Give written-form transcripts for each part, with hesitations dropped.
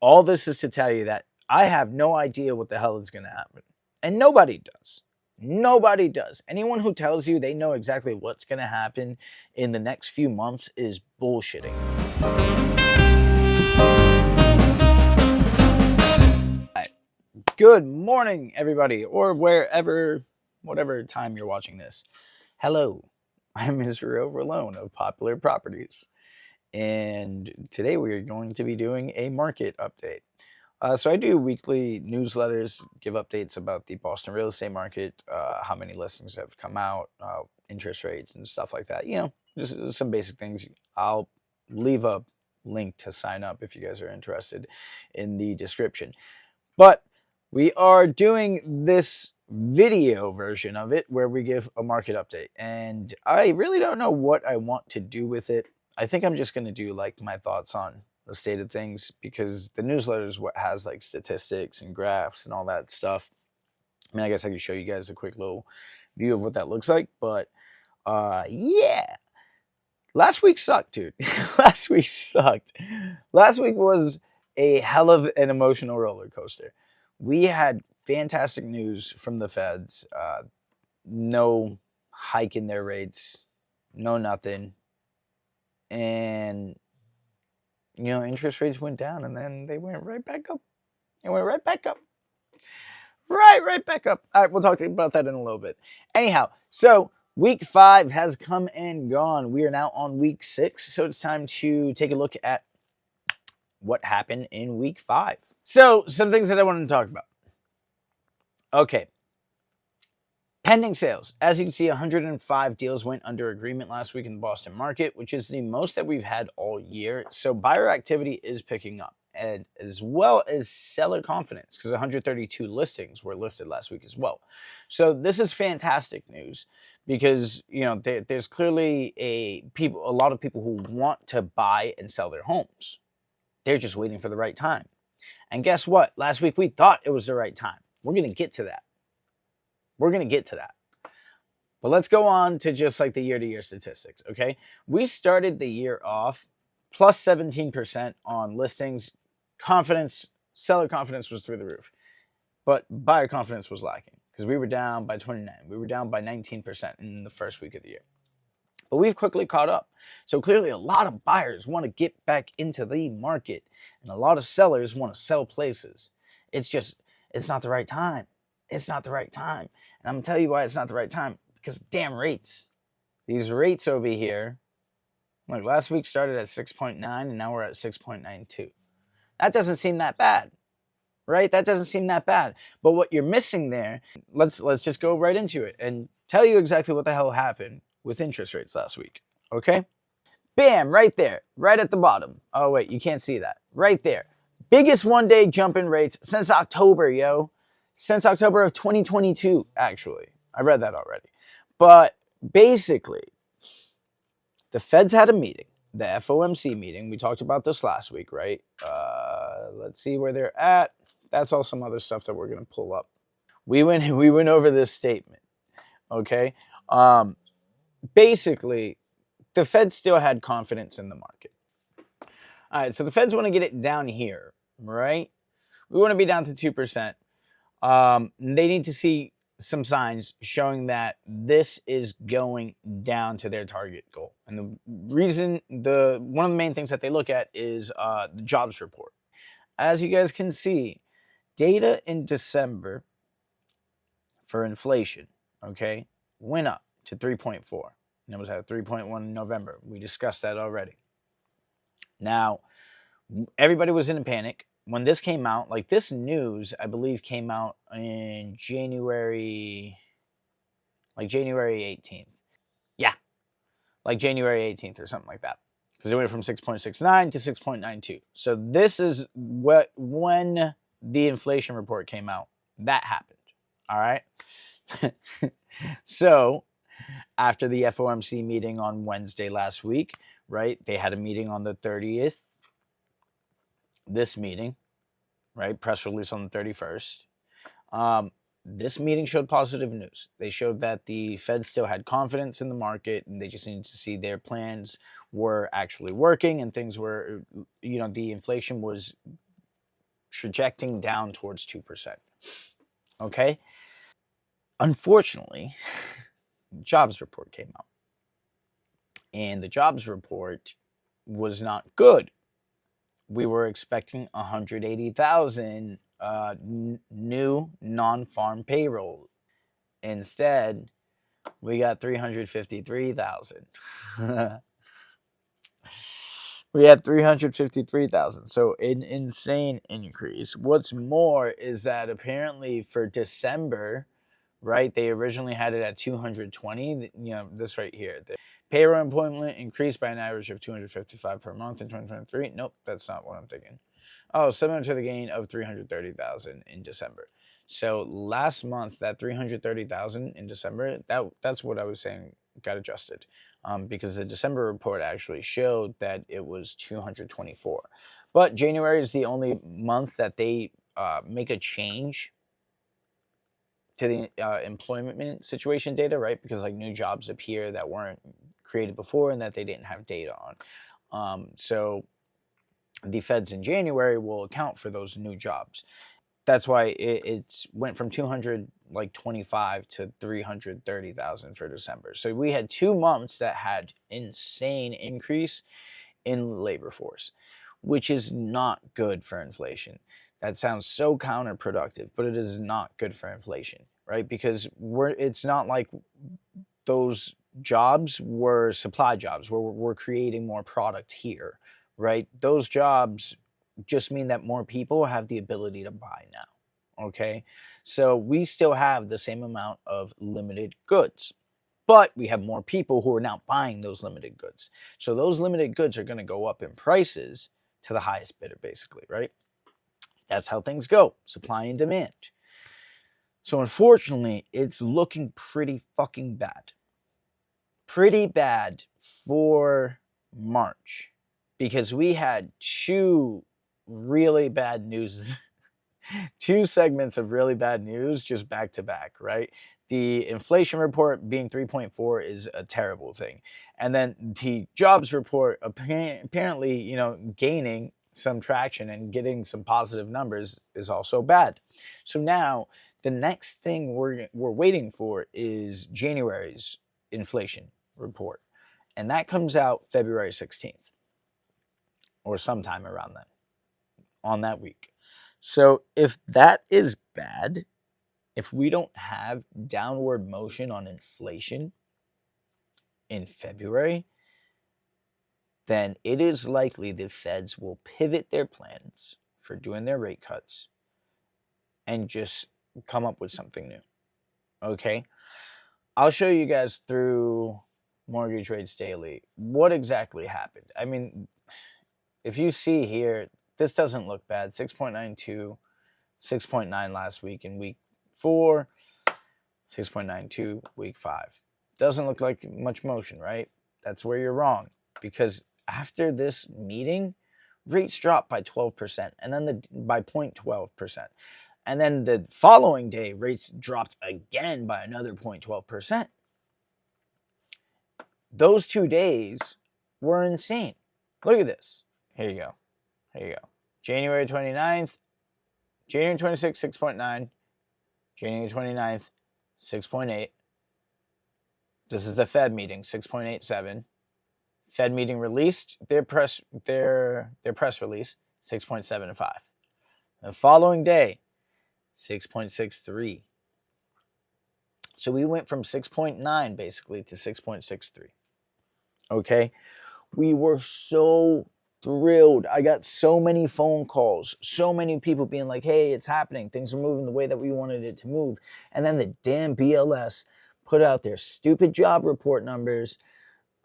All this is to tell you that I have no idea what the hell is going to happen. And nobody does. Nobody does. Anyone who tells you they know exactly what's going to happen in the next few months is bullshitting. Good morning, everybody, or whatever time you're watching this. Hello, I'm Israel Rolone of Popular Properties, and today we are going to be doing a market update. So I do weekly newsletters, give updates about the Boston real estate market, how many listings have come out, interest rates and stuff like that. You know, just some basic things. I'll leave a link to sign up if you guys are interested in the description. But we are doing this video version of it where we give a market update. And I really don't know what I want to do with it. I think I'm just going to do like my thoughts on the state of things, because the newsletter is what has like statistics and graphs and all that stuff. I mean, I guess I could show you guys a quick little view of what that looks like, but yeah. Last week sucked, dude. Last week sucked. Last week was a hell of an emotional roller coaster. We had fantastic news from the feds. No hike in their rates, no nothing. And you know, interest rates went down and then they went right back up. It went right back up. Right back up. All right, we'll talk about that in a little bit. Anyhow, so week 5 has come and gone. We are now on week 6, so it's time to take a look at what happened in week 5. So, some things that I wanted to talk about. Okay. Pending sales. As you can see, 105 deals went under agreement last week in the Boston market, which is the most that we've had all year. So buyer activity is picking up, and as well as seller confidence, because 132 listings were listed last week as well. So this is fantastic news, because you know there's clearly a lot of people who want to buy and sell their homes. They're just waiting for the right time. And guess what? Last week we thought it was the right time. We're going to get to that. But let's go on to just like the year-to-year statistics, okay? We started the year off plus 17% on listings. Seller confidence was through the roof. But buyer confidence was lacking, because we were down by 29. We were down by 19% in the first week of the year. But we've quickly caught up. So clearly a lot of buyers want to get back into the market, and a lot of sellers want to sell places. It's not the right time. It's not the right time. And I'm going to tell you why it's not the right time. Because damn rates. These rates over here, like last week started at 6.9 and now we're at 6.92. That doesn't seem that bad, right? That doesn't seem that bad. But what you're missing there, let's just go right into it and tell you exactly what the hell happened with interest rates last week, okay? Bam, right there, right at the bottom. Oh, wait, you can't see that. Right there. Biggest one-day jump in rates since October, yo. Since October of 2022, actually. I read that already. But basically, the Feds had a meeting, the FOMC meeting. We talked about this last week, right? Let's see where they're at. That's all some other stuff that we're going to pull up. We went over this statement, okay? Basically, the Feds still had confidence in the market. All right, so the Feds want to get it down here, right? We want to be down to 2%. They need to see some signs showing that this is going down to their target goal. And the reason, one of the main things that they look at is the jobs report. As you guys can see, data in December for inflation, okay, went up to 3.4. And it was at 3.1 in November. We discussed that already. Now, everybody was in a panic. When this came out, like this news, I believe came out in January 18th. Yeah, like January 18th or something like that. Because it went from 6.69 to 6.92. So this is when the inflation report came out, that happened. All right. So after the FOMC meeting on Wednesday last week, right, they had a meeting on the 30th. This meeting, right, press release on the 31st. This meeting showed positive news. They showed that the Fed still had confidence in the market, and they just needed to see their plans were actually working, and things were, you know, the inflation was trajecting down towards 2%. Okay? Unfortunately, jobs report came out. And the jobs report was not good. We were expecting 180,000 new non-farm payroll. Instead, we got 353,000. We had 353,000. So an insane increase. What's more is that apparently for December, right, they originally had it at 220. You know, this right here. The payroll employment increased by an average of 255 per month in 2023. Nope, that's not what I'm thinking. Oh, similar to the gain of 330,000 in December. So last month, that 330,000 in December, that's what I was saying got adjusted, because the December report actually showed that it was 224. But January is the only month that they make a change to the employment situation data, right? Because like new jobs appear that weren't created before and that they didn't have data on. So the feds in January will account for those new jobs. That's why it's went from 225 to 330,000 for December. So we had 2 months that had insane increase in labor force, which is not good for inflation. That sounds so counterproductive, but it is not good for inflation, right? Because it's not like those jobs were supply jobs where we're creating more product here, right? Those jobs just mean that more people have the ability to buy now, okay? So we still have the same amount of limited goods, but we have more people who are now buying those limited goods. So those limited goods are going to go up in prices to the highest bidder, basically, right? That's how things go, supply and demand. So unfortunately, it's looking pretty fucking bad. Pretty bad for March because we had 2 really bad news, 2 segments of really bad news just back to back, right? The inflation report being 3.4 is a terrible thing. And then the jobs report apparently, you know, gaining some traction and getting some positive numbers is also bad. So now the next thing we're waiting for is January's inflation report. And that comes out February 16th or sometime around then on that week. So if that is bad, if we don't have downward motion on inflation in February, then it is likely the feds will pivot their plans for doing their rate cuts and just come up with something new. Okay? I'll show you guys through Mortgage Rates Daily what exactly happened. I mean, if you see here, this doesn't look bad. 6.92, 6.9 last week in week 4, 6.92 week 5. Doesn't look like much motion, right? That's where you're wrong, because after this meeting, rates dropped by 12%, and then by 0.12%. And then the following day, rates dropped again by another 0.12%. Those 2 days were insane. Look at this. Here you go. Here you go. January 29th, January 26th, 6.9. January 29th, 6.8. This is the Fed meeting, 6.87. Fed meeting released their press release, 6.75. The following day, 6.63. So we went from 6.9 basically to 6.63. Okay? We were so thrilled. I got so many phone calls, so many people being like, hey, it's happening. Things are moving the way that we wanted it to move. And then the damn BLS put out their stupid job report numbers.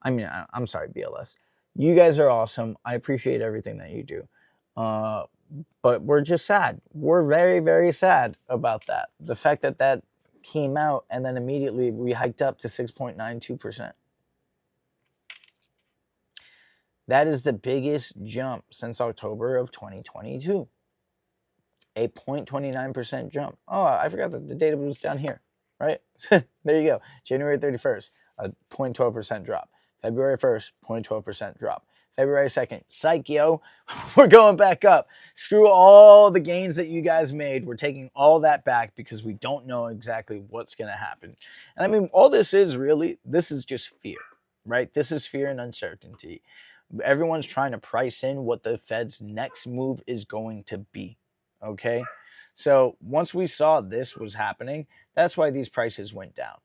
I mean, I'm sorry, BLS. You guys are awesome. I appreciate everything that you do. But we're just sad. We're very, very sad about that. The fact that that came out and then immediately we hiked up to 6.92%. That is the biggest jump since October of 2022. A 0.29% jump. Oh, I forgot that the data was down here, right? There you go. January 31st, a 0.12% drop. February 1st, 0.12% drop. February 2nd. Psych, yo. We're going back up. Screw all the gains that you guys made. We're taking all that back because we don't know exactly what's going to happen. And I mean, all this is really, this is just fear, right? This is fear and uncertainty. Everyone's trying to price in what the Fed's next move is going to be. Okay. So once we saw this was happening, that's why these prices went down,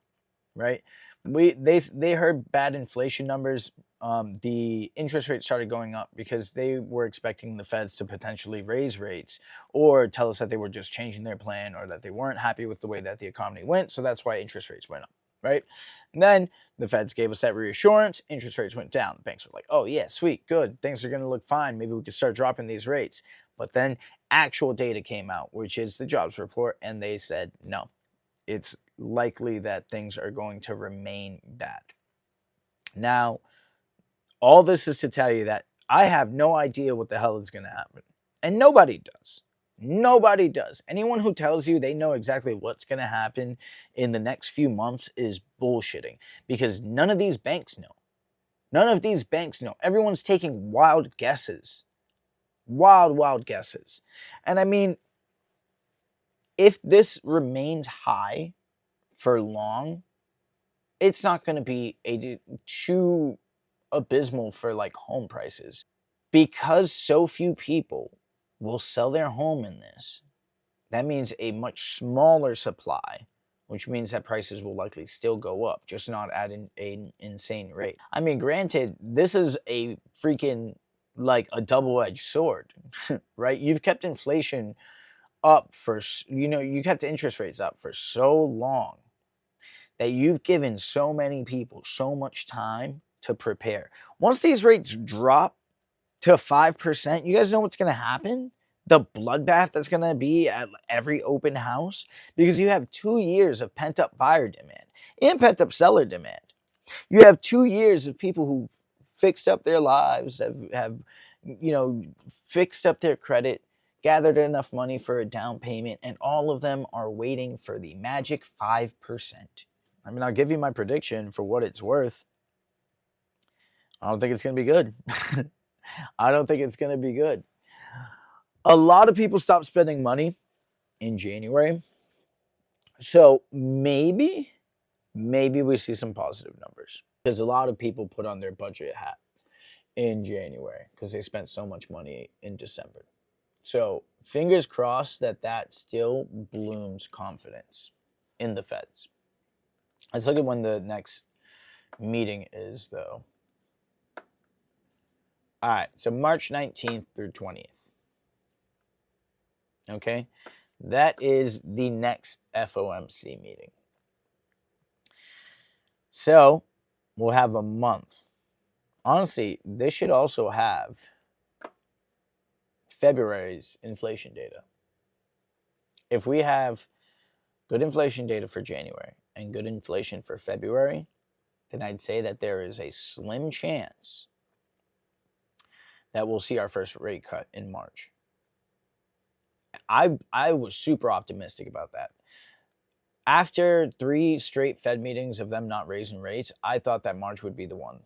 right? They heard bad inflation numbers. The interest rate started going up because they were expecting the Feds to potentially raise rates or tell us that they were just changing their plan or that they weren't happy with the way that the economy went. So that's why interest rates went up, right? And then the Feds gave us that reassurance. Interest rates went down. Banks were like, oh, yeah, sweet, good. Things are going to look fine. Maybe we can start dropping these rates. But then actual data came out, which is the jobs report, and they said no. It's likely that things are going to remain bad. Now, all this is to tell you that I have no idea what the hell is going to happen. And nobody does. Nobody does. Anyone who tells you they know exactly what's going to happen in the next few months is bullshitting because none of these banks know. None of these banks know. Everyone's taking wild guesses. Wild guesses. And I mean, if this remains high for long, it's not going to be too abysmal for like home prices. Because so few people will sell their home in this, that means a much smaller supply, which means that prices will likely still go up, just not at an insane rate. I mean, granted, this is a freaking like a double-edged sword, right? You've kept inflation up for, you kept interest rates up for so long that you've given so many people so much time to prepare. Once these rates drop to 5%, you guys know what's going to happen? The bloodbath that's going to be at every open house, because you have 2 years of pent-up buyer demand and pent-up seller demand. You have 2 years of people who fixed up their lives, have fixed up their credit, gathered enough money for a down payment, and all of them are waiting for the magic 5%. I mean, I'll give you my prediction for what it's worth. I don't think it's going to be good. I don't think it's going to be good. A lot of people stopped spending money in January. So maybe we see some positive numbers. Because a lot of people put on their budget hat in January because they spent so much money in December. So fingers crossed that still blooms confidence in the Feds. Let's look at when the next meeting is, though. All right, so March 19th through 20th. Okay, that is the next FOMC meeting. So we'll have a month. Honestly, this should also have February's inflation data. If we have good inflation data for January and good inflation for February, then I'd say that there is a slim chance that we'll see our first rate cut in March. I was super optimistic about that. After 3 straight Fed meetings of them not raising rates, I thought that March would be the one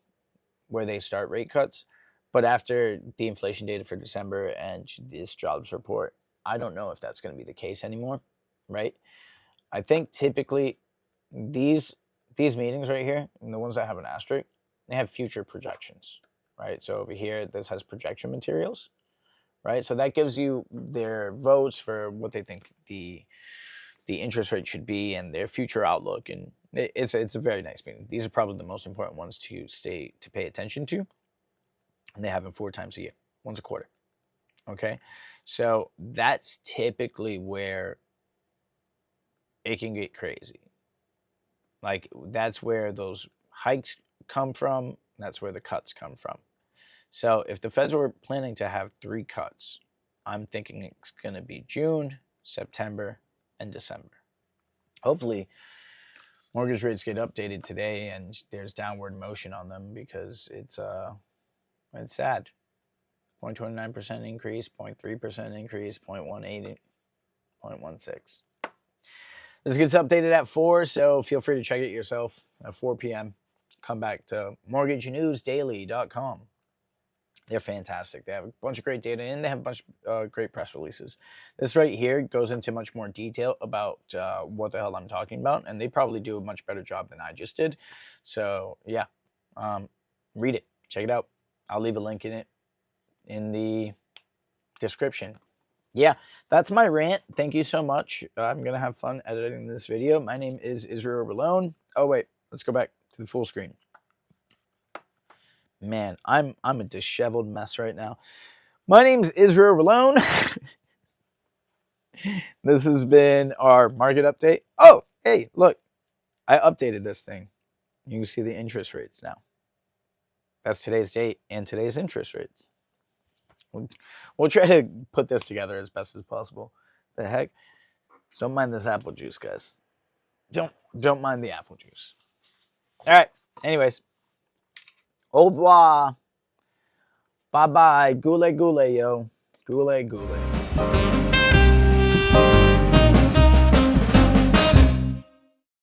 where they start rate cuts. But after the inflation data for December and this jobs report, I don't know if that's going to be the case anymore, right? I think typically these meetings right here, and the ones that have an asterisk, they have future projections, right? So over here, this has projection materials, right? So that gives you their votes for what they think the interest rate should be and their future outlook. And it's a very nice meeting. These are probably the most important ones to pay attention to. And they have them 4 times a year, once a quarter. Okay, so that's typically where it can get crazy. Like, that's where those hikes come from. That's where the cuts come from. So if the Feds were planning to have 3 cuts, I'm thinking it's going to be June, September, and December. Hopefully, mortgage rates get updated today and there's downward motion on them, because it's sad. 0.29% increase, 0.3% increase, 0.18, 0.16. This gets updated at 4, so feel free to check it yourself at 4 p.m. Come back to mortgagenewsdaily.com. They're fantastic. They have a bunch of great data, and they have a bunch of great press releases. This right here goes into much more detail about what the hell I'm talking about, and they probably do a much better job than I just did. So yeah, read it, check it out. I'll leave a link in the description. Yeah, that's my rant. Thank you so much. I'm gonna have fun editing this video. My name is Israel Overlone. Oh wait, let's go back to the full screen. Man, I'm a disheveled mess right now. My name's Israel Overlone. This has been our market update. Oh, hey, look, I updated this thing. You can see the interest rates now. That's today's date and today's interest rates. We'll try to put this together as best as possible. The heck? Don't mind this apple juice, guys. Don't mind the apple juice. All right. Anyways. Au revoir. Bye-bye. Gule, gule, yo. Gule, gule.